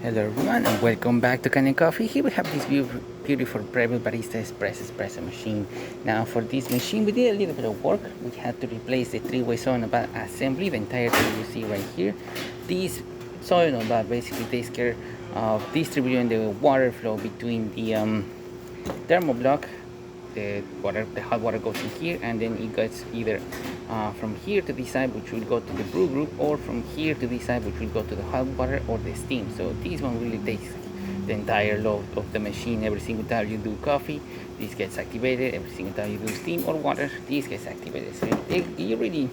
Hello everyone and welcome back to Kanen Coffee. Here we have this beautiful Breville Barista Espresso machine. Now for this machine we did a little bit of work. We had to replace the three-way solenoid valve assembly, the entire thing you see right here. This solenoid valve basically takes care of distributing the water flow between the thermoblock. The hot water goes in here, and then it goes either from here to this side, which will go to the brew group, or from here to this side, which will go to the hot water or the steam. So this one really takes the entire load of the machine. Every single time you do coffee, this gets activated. Every single time you do steam or water, this gets activated. So it really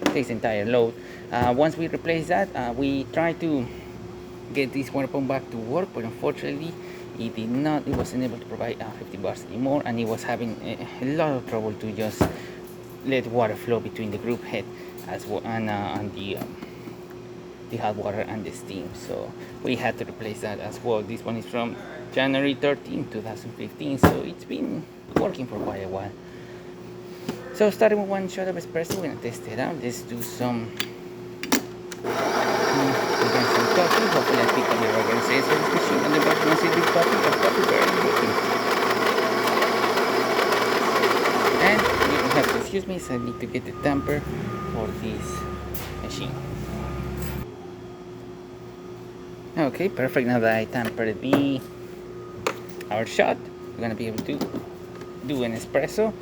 takes the entire load. Once we replace that, we try to get this water pump back to work, but unfortunately it wasn't able to provide 50 bars anymore, and it was having a lot of trouble to just let water flow between the group head as well and the hot water and the steam. So we had to replace that as well. This one is from January 13, 2015, so it's been working for quite a while. So starting with one shot of espresso, we're gonna test it out. Let's do some coffee. Hopefully I pick up the regular sales for this machine on the back. Once you do coffee or coffee very working. And you have to excuse me, so I need to get the tamper for this machine. Okay, perfect. Now that I tampered our shot, we're gonna be able to do an espresso.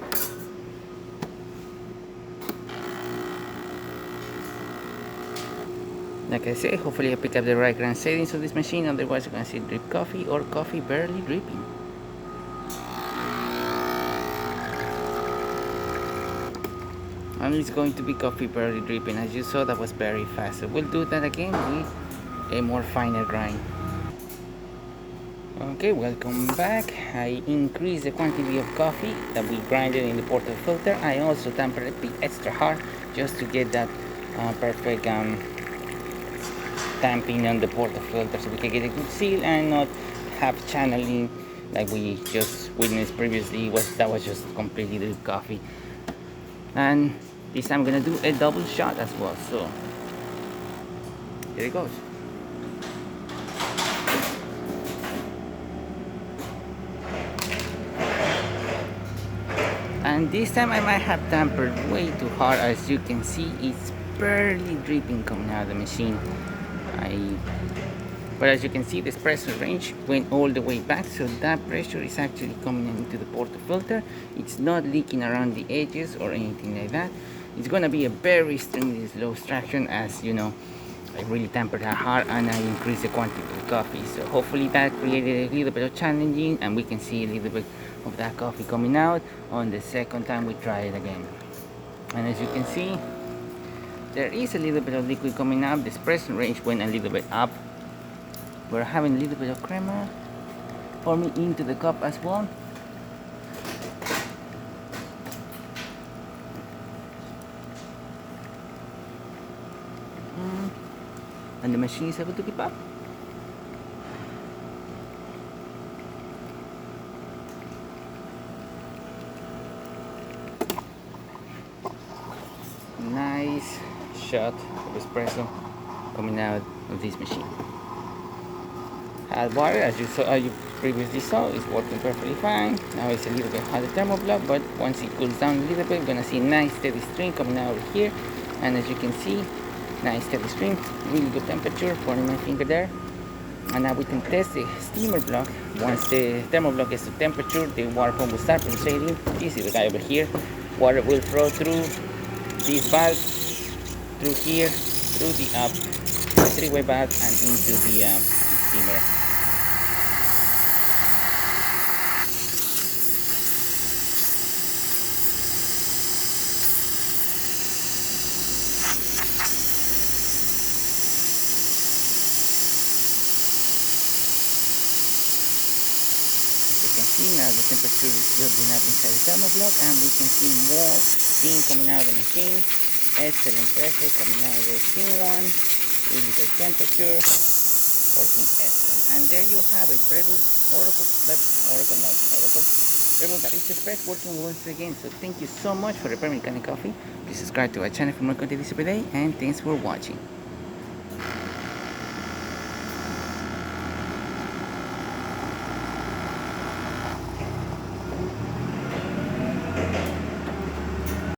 Like I said, hopefully I pick up the right ground settings of this machine, otherwise you're going to see drip coffee or coffee barely dripping. And it's going to be coffee barely dripping. As you saw, that was very fast. So we'll do that again with a more finer grind. Okay, welcome back. I increased the quantity of coffee that we grinded in the portafilter. I also tampered a bit extra hard just to get that perfect tamping on the portafilter, so we can get a good seal and not have channeling like we just witnessed previously. That was just completely drip coffee. And this time I'm gonna do a double shot as well. So here it goes. And this time I might have tampered way too hard. As you can see, it's barely dripping coming out of the machine. But as you can see, the espresso range went all the way back, so that pressure is actually coming into the portafilter. It's not leaking around the edges or anything like that. It's gonna be a very extremely slow extraction, as you know, I really tampered that hard and I increased the quantity of coffee. So hopefully that created a little bit of challenging, and we can see a little bit of that coffee coming out on the second time we try it again. And as you can see, there is a little bit of liquid coming up. The espresso range went a little bit up. We're having a little bit of crema forming into the cup as well. And the machine is able to keep up. Nice shot of espresso coming out of this machine. Hot water, as you previously saw, is working perfectly fine. Now it's a little bit hot, the thermoblock, but once it cools down a little bit, we're gonna see a nice steady stream coming out over here. And as you can see, nice steady stream, really good temperature, pointing my finger there. And now we can test the steamer block. Once the thermoblock gets to temperature, the water pump will start pulsating. This is the guy over here. Water will flow through this valve, through here, through the three-way valve, and into the steamer. Now the temperature is building up inside the thermoblock, and we can see more steam coming out of the machine. Excellent pressure coming out of the steam one. Really good temperature, working excellent. And there you have it, Breville Barista Express working once again. So thank you so much for the permanent Kanen Coffee. Please subscribe to our channel for more content every day, and thanks for watching.